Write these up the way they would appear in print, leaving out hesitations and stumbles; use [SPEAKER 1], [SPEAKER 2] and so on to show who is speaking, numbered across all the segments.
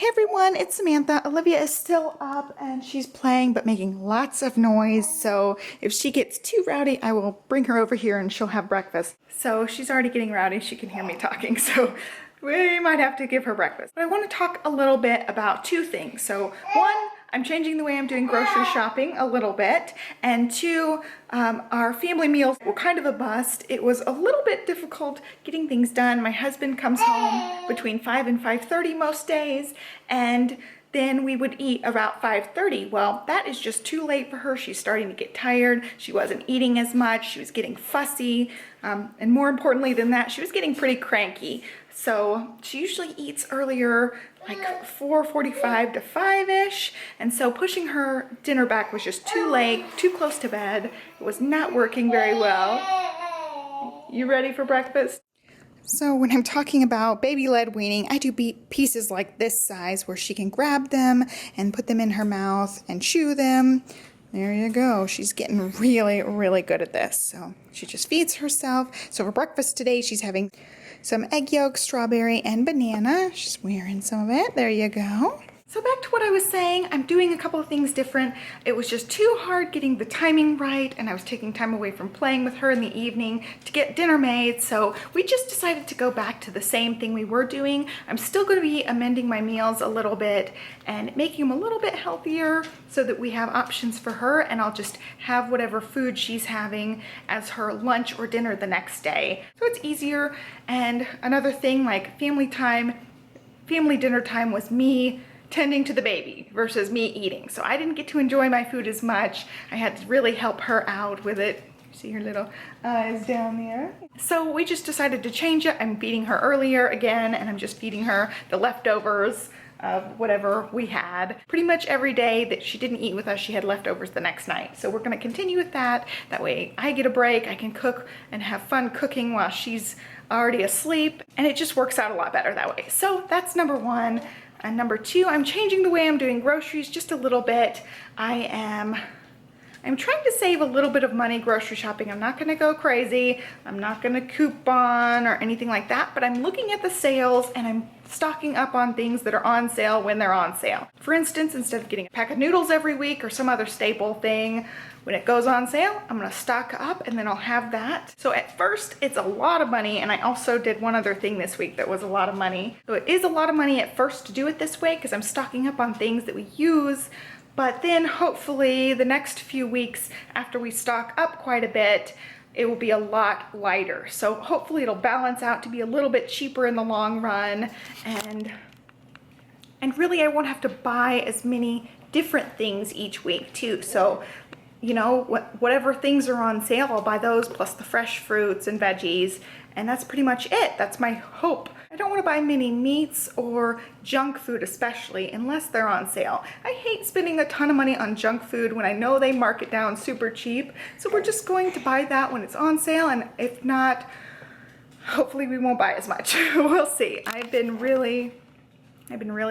[SPEAKER 1] Hey everyone, it's Samantha. Olivia is still up and she's playing but making lots of noise. So if she gets too rowdy, I will bring her over here and she'll have breakfast. So she's already getting rowdy. She can hear me talking. So we might have to give her breakfast. But I want to talk a little bit about two things. So one, I'm changing the way I'm doing grocery shopping a little bit. And two, our family meals were kind of a bust. It was a little bit difficult getting things done. My husband comes home between 5 and 5:30 most days, and then we would eat about 5:30. Well, that is just too late for her. She's starting to get tired. She wasn't eating as much. She was getting fussy. And more importantly than that, she was getting pretty cranky. So she usually eats earlier, like 4:45 to 5-ish. And so pushing her dinner back was just too late, too close to bed. It was not working very well. You ready for breakfast? So when I'm talking about baby-led weaning, I do pieces like this size where she can grab them and put them in her mouth and chew them. There you go. She's getting really, really good at this. So she just feeds herself. So for breakfast today, she's having some egg yolk, strawberry, and banana. She's wearing some of it. There you go. So back to what I was saying, I'm doing a couple of things different. It was just too hard getting the timing right, and I was taking time away from playing with her in the evening to get dinner made, so we just decided to go back to the same thing we were doing. I'm still going to be amending my meals a little bit and making them a little bit healthier so that we have options for her, and I'll just have whatever food she's having as her lunch or dinner the next day. So it's easier. And another thing, like family dinner time was me tending to the baby versus me eating. So I didn't get to enjoy my food as much. I had to really help her out with it. See her little eyes down there. So we just decided to change it. I'm feeding her earlier again, and I'm just feeding her the leftovers of whatever we had. Pretty much every day that she didn't eat with us, she had leftovers the next night. So we're gonna continue with that. That way I get a break, I can cook and have fun cooking while she's already asleep, and it just works out a lot better that way. So that's number one. And number two, I'm changing the way I'm doing groceries just a little bit. I'm trying to save a little bit of money grocery shopping. I'm not gonna go crazy. I'm not gonna coupon or anything like that, but I'm looking at the sales and I'm stocking up on things that are on sale when they're on sale. For instance, instead of getting a pack of noodles every week or some other staple thing, when it goes on sale, I'm gonna stock up and then I'll have that. So at first, it's a lot of money, and I also did one other thing this week that was a lot of money. So it is a lot of money at first to do it this way because I'm stocking up on things that we use, but then hopefully the next few weeks after we stock up quite a bit, it will be a lot lighter. So hopefully it'll balance out to be a little bit cheaper in the long run, and really I won't have to buy as many different things each week too. So, you know, whatever things are on sale, I'll buy those plus the fresh fruits and veggies, and that's pretty much it. That's my hope. I don't want to buy many meats or junk food especially unless they're on sale. I hate spending a ton of money on junk food when I know they mark it down super cheap. So we're just going to buy that when it's on sale, and if not, hopefully we won't buy as much. We'll see. I've been really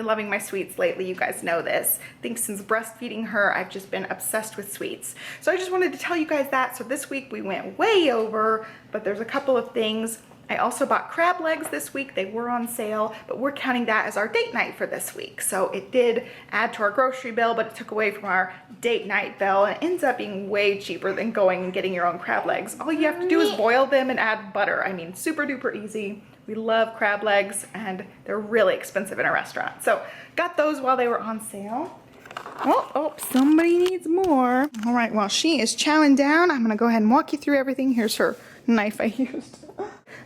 [SPEAKER 1] loving my sweets lately. You guys know this. I think since breastfeeding her, I've just been obsessed with sweets. So I just wanted to tell you guys that. So this week we went way over, but there's a couple of things. I also bought crab legs this week. They were on sale, but we're counting that as our date night for this week. So it did add to our grocery bill, but it took away from our date night bill, and it ends up being way cheaper than going and getting your own crab legs. All you have to do is boil them and add butter. I mean, super duper easy. We love crab legs, and they're really expensive in a restaurant. So got those while they were on sale. Oh, somebody needs more. All right, while she is chowing down, I'm gonna go ahead and walk you through everything. Here's her knife I used.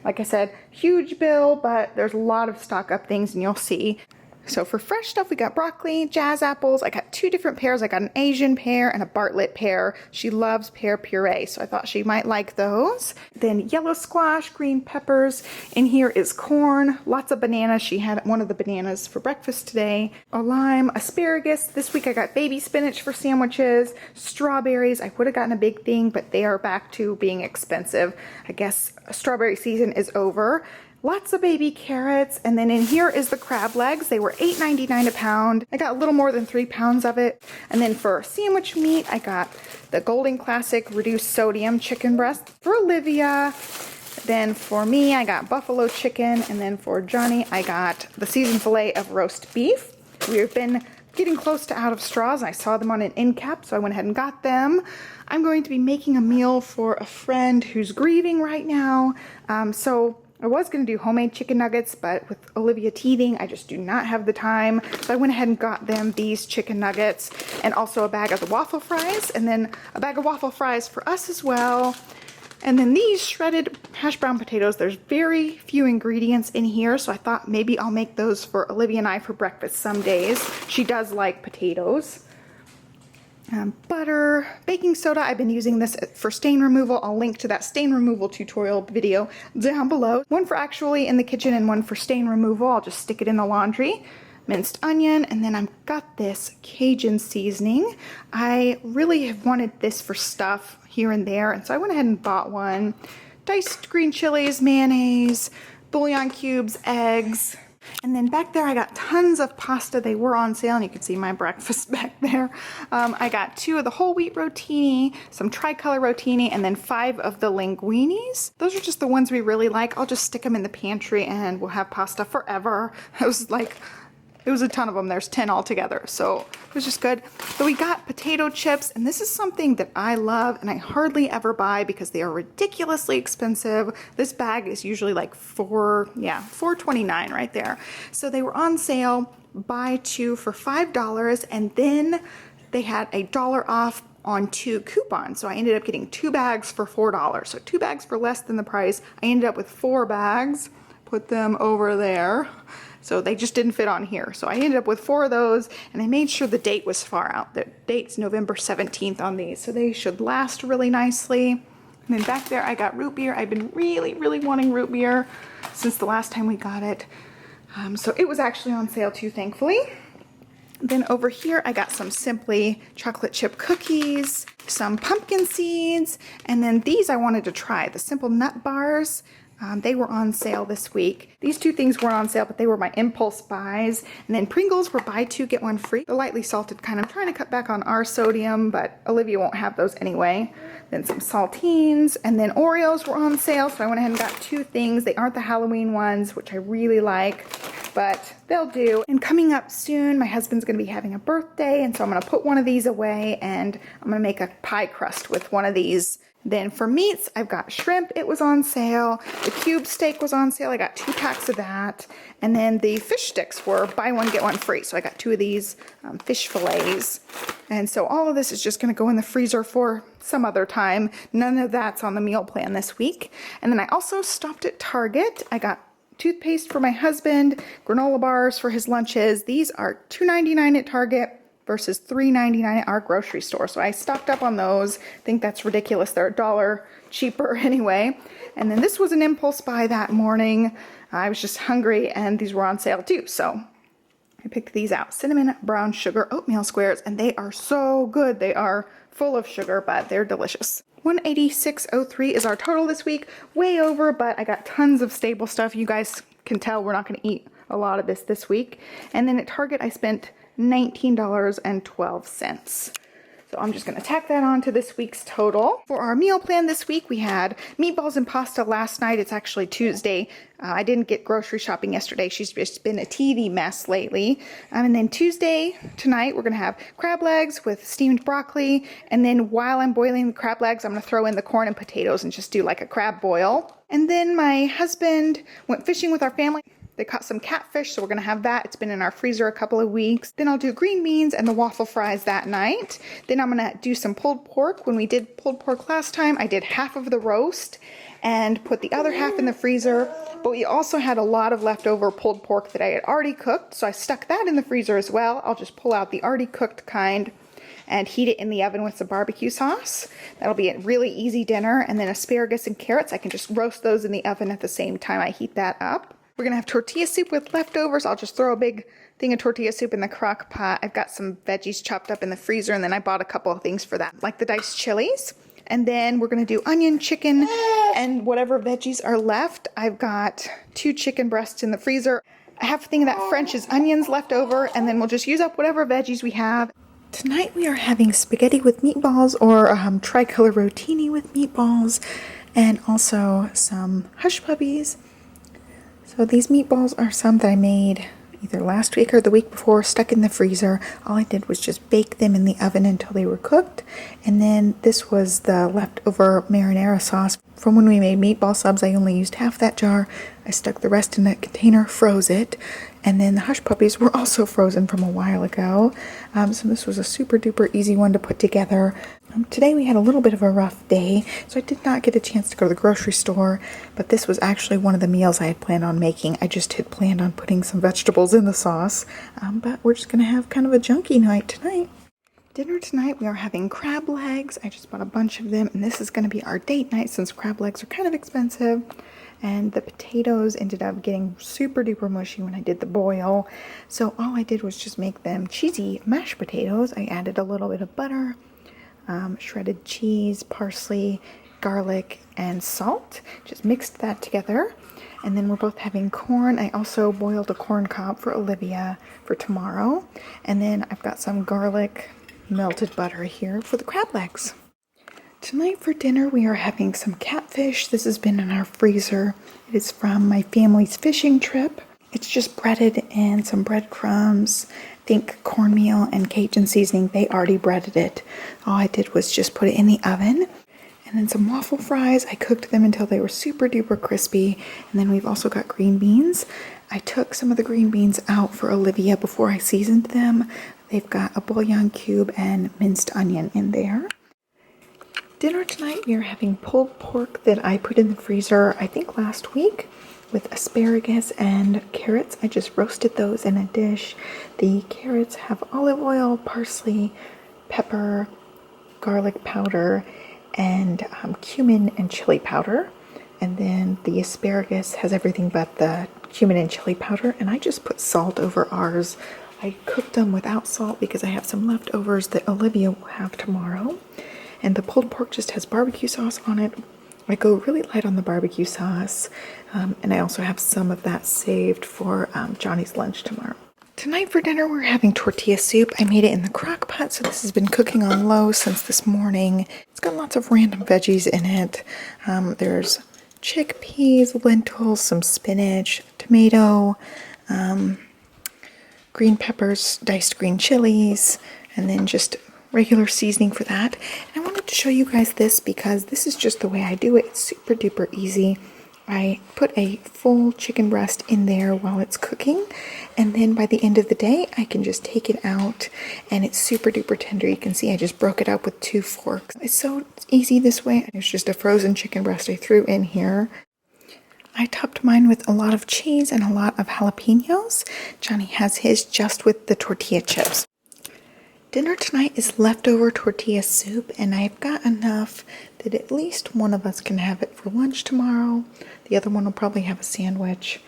[SPEAKER 1] Like I said, huge bill, but there's a lot of stock up things, and you'll see. So for fresh stuff, we got broccoli, jazz apples. I got two different pears. I got an Asian pear and a Bartlett pear. She loves pear puree, so I thought she might like those. Then yellow squash, green peppers. In here is corn, lots of bananas. She had one of the bananas for breakfast today. A lime, asparagus. This week I got baby spinach for sandwiches, strawberries. I would have gotten a big thing, but they are back to being expensive. I guess strawberry season is over. Lots of baby carrots, and then in here is the crab legs. They were $8.99 a pound. I got a little more than 3 pounds of it. And then for sandwich meat, I got the Golden Classic reduced sodium chicken breast for Olivia. Then for me, I got buffalo chicken, and then for Johnny, I got the seasoned fillet of roast beef. We've been getting close to out of straws. I saw them on an end cap, so I went ahead and got them. I'm going to be making a meal for a friend who's grieving right now. So I was going to do homemade chicken nuggets, but with Olivia teething, I just do not have the time. So I went ahead and got them these chicken nuggets and also a bag of the waffle fries, and then a bag of waffle fries for us as well. And then these shredded hash brown potatoes. There's very few ingredients in here, so I thought maybe I'll make those for Olivia and I for breakfast some days. She does like potatoes. Butter, baking soda. I've been using this for stain removal. I'll link to that stain removal tutorial video down below. One for actually in the kitchen and one for stain removal. I'll just stick it in the laundry. Minced onion, and then I've got this Cajun seasoning. I really have wanted this for stuff here and there, and so I went ahead and bought one. Diced green chilies, mayonnaise, bouillon cubes, eggs. And then back there I got tons of pasta. They were on sale, and you can see my breakfast back there. I got 2 of the whole wheat rotini, some tricolor rotini, and then 5 of the linguinis. Those are just the ones we really like. I'll just stick them in the pantry and we'll have pasta forever. It was a ton of them. There's 10 altogether, so it was just good. So we got potato chips, and this is something that I love and I hardly ever buy because they are ridiculously expensive. This bag is usually like $4.29 right there. So they were on sale, buy 2 for $5, and then they had a $1 off on 2 coupons. So I ended up getting 2 bags for $4. So 2 bags for less than the price. I ended up with 4 bags, put them over there. So they just didn't fit on here. So I ended up with 4 of those, and I made sure the date was far out. The date's November 17th on these, so they should last really nicely. And then back there I got root beer. I've been really, really wanting root beer since the last time we got it. So it was actually on sale too, thankfully. Then over here I got some Simply chocolate chip cookies, some pumpkin seeds, and then these I wanted to try, the Simple Nut Bars. They were on sale this week. These 2 things were on sale, but they were my impulse buys. And then Pringles were buy 2, get 1 free. The lightly salted kind. I'm trying to cut back on our sodium, but Olivia won't have those anyway. Then some saltines, and then Oreos were on sale, so I went ahead and got 2 things. They aren't the Halloween ones, which I really like, but they'll do. And coming up soon, my husband's gonna be having a birthday, and so I'm gonna put one of these away, and I'm gonna make a pie crust with one of these. Then for meats, I've got shrimp. It was on sale. The cube steak was on sale. I got 2 packs of that. And then the fish sticks were buy 1, get 1 free. So I got 2 of these fish fillets. And so all of this is just going to go in the freezer for some other time. None of that's on the meal plan this week. And then I also stopped at Target. I got toothpaste for my husband, granola bars for his lunches. These are $2.99 at Target versus $3.99 at our grocery store. So I stocked up on those. I think that's ridiculous. They're $1 cheaper anyway. And then this was an impulse buy that morning. I was just hungry and these were on sale too. So I picked these out. Cinnamon brown sugar oatmeal squares, and they are so good. They are full of sugar, but they're delicious. $186.03 is our total this week. Way over, but I got tons of staple stuff. You guys can tell we're not going to eat a lot of this week. And then at Target I spent $19.12. So I'm just going to tack that on to this week's total. For our meal plan this week, we had meatballs and pasta last night. It's actually Tuesday. I didn't get grocery shopping yesterday. She's just been a TV mess lately. And then Tuesday, tonight, we're going to have crab legs with steamed broccoli. And then while I'm boiling the crab legs, I'm going to throw in the corn and potatoes and just do like a crab boil. And then my husband went fishing with our family. They caught some catfish, so we're going to have that. It's been in our freezer a couple of weeks. Then I'll do green beans and the waffle fries that night. Then I'm going to do some pulled pork. When we did pulled pork last time, I did half of the roast and put the other half in the freezer. But we also had a lot of leftover pulled pork that I had already cooked, so I stuck that in the freezer as well. I'll just pull out the already cooked kind and heat it in the oven with some barbecue sauce. That'll be a really easy dinner. And then asparagus and carrots, I can just roast those in the oven at the same time I heat that up. We're gonna have tortilla soup with leftovers. I'll just throw a big thing of tortilla soup in the crock pot. I've got some veggies chopped up in the freezer, and then I bought a couple of things for that, like the diced chilies. And then we're gonna do onion, chicken, and whatever veggies are left. I've got 2 chicken breasts in the freezer. I have a thing of that French's onions left over, and then we'll just use up whatever veggies we have. Tonight we are having spaghetti with meatballs, or tricolor rotini with meatballs, and also some hush puppies. So these meatballs are some that I made either last week or the week before, stuck in the freezer. All I did was just bake them in the oven until they were cooked. And then this was the leftover marinara sauce from when we made meatball subs. I only used half that jar. I stuck the rest in a container, froze it. And then the hush puppies were also frozen from a while ago. So this was a super duper easy one to put together. Today we had a little bit of a rough day, so I did not get a chance to go to the grocery store, but this was actually one of the meals I had planned on making. I just had planned on putting some vegetables in the sauce, but we're just gonna have kind of a junky night tonight. Dinner tonight, we are having crab legs. I just bought a bunch of them, and this is gonna be our date night since crab legs are kind of expensive. And the potatoes ended up getting super duper mushy when I did the boil. So all I did was just make them cheesy mashed potatoes. I added a little bit of butter, shredded cheese, parsley, garlic, and salt. Just mixed that together. And then we're both having corn. I also boiled a corn cob for Olivia for tomorrow. And then I've got some garlic melted butter here for the crab legs. Tonight for dinner, we are having some catfish. This has been in our freezer. It is from my family's fishing trip. It's just breaded in some breadcrumbs, I think cornmeal and Cajun seasoning. They already breaded it. All I did was just put it in the oven. And then some waffle fries. I cooked them until they were super duper crispy. And then we've also got green beans. I took some of the green beans out for Olivia before I seasoned them. They've got a bouillon cube and minced onion in there. Dinner tonight, we are having pulled pork that I put in the freezer, I think last week, with asparagus and carrots. I just roasted those in a dish. The carrots have olive oil, parsley, pepper, garlic powder, and cumin and chili powder. And then the asparagus has everything but the cumin and chili powder. And I just put salt over ours. I cooked them without salt because I have some leftovers that Olivia will have tomorrow. And the pulled pork just has barbecue sauce on it. I go really light on the barbecue sauce. And I also have some of that saved for Johnny's lunch tomorrow. Tonight for dinner, we're having tortilla soup. I made it in the crock pot, so this has been cooking on low since this morning. It's got lots of random veggies in it. There's chickpeas, lentils, some spinach, tomato, green peppers, diced green chilies, and then just regular seasoning for that. And I wanted to show you guys this because this is just the way I do it. It's super duper easy. I put a full chicken breast in there while it's cooking, and then by the end of the day I can just take it out and it's super duper tender. You can see I just broke it up with 2 forks. It's so easy this way. It's just a frozen chicken breast I threw in here. I topped mine with a lot of cheese and a lot of jalapenos. Johnny has his just with the tortilla chips. Dinner tonight is leftover tortilla soup, and I've got enough that at least one of us can have it for lunch tomorrow. The other one will probably have a sandwich.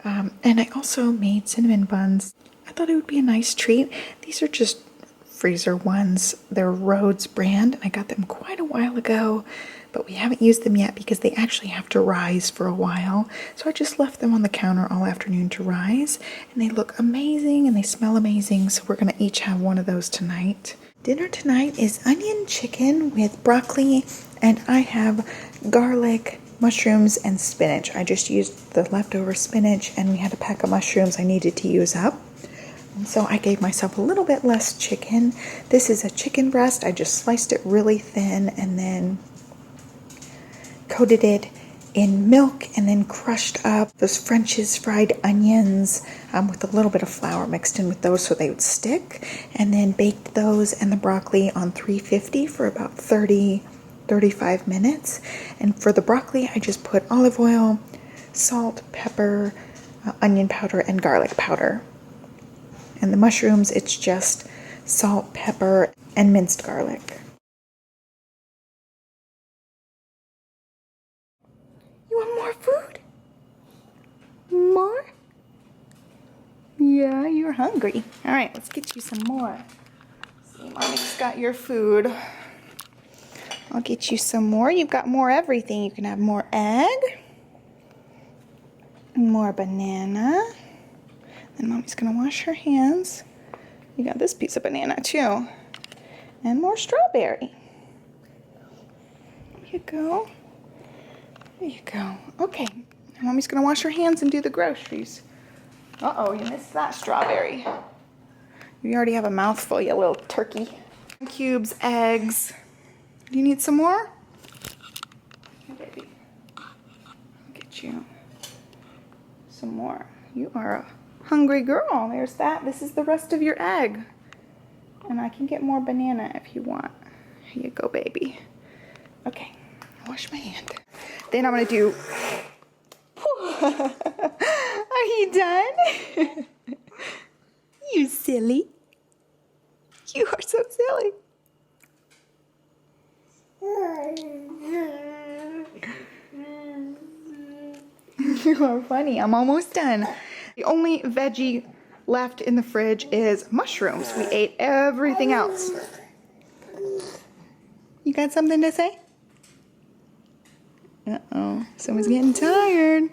[SPEAKER 1] And I also made cinnamon buns. I thought it would be a nice treat. These are just freezer ones. They're Rhodes brand, and I got them quite a while ago, but we haven't used them yet because they actually have to rise for a while. So I just left them on the counter all afternoon to rise, and they look amazing and they smell amazing. So we're gonna each have one of those tonight. Dinner tonight is onion chicken with broccoli, and I have garlic, mushrooms, and spinach. I just used the leftover spinach, and we had a pack of mushrooms I needed to use up. And so I gave myself a little bit less chicken. This is a chicken breast. I just sliced it really thin and then coated it in milk and then crushed up those French's fried onions with a little bit of flour mixed in with those so they would stick, and then baked those and the broccoli on 350 for about 35 minutes. And for the broccoli, I just put olive oil, salt, pepper, onion powder, and garlic powder. And the mushrooms, it's just salt, pepper, and minced garlic. You want more food? More? Yeah, you're hungry. All right, let's get you some more. See, Mommy's got your food. I'll get you some more. You've got more everything. You can have more egg, more banana. And Mommy's gonna wash her hands. You got this piece of banana too. And more strawberry. There you go. There you go. Okay, now Mommy's gonna wash her hands and do the groceries. Uh-oh, you missed that strawberry. You already have a mouthful, you little turkey. Cubes, eggs. Do you need some more? Here, baby. I'll get you some more. You are a hungry girl. There's that. This is the rest of your egg. And I can get more banana if you want. Here you go, baby. Okay, wash my hand. Then I'm gonna do... Are you done? You silly. You are so silly. You are funny. I'm almost done. The only veggie left in the fridge is mushrooms. We ate everything else. You got something to say? Uh-oh. Someone's getting tired.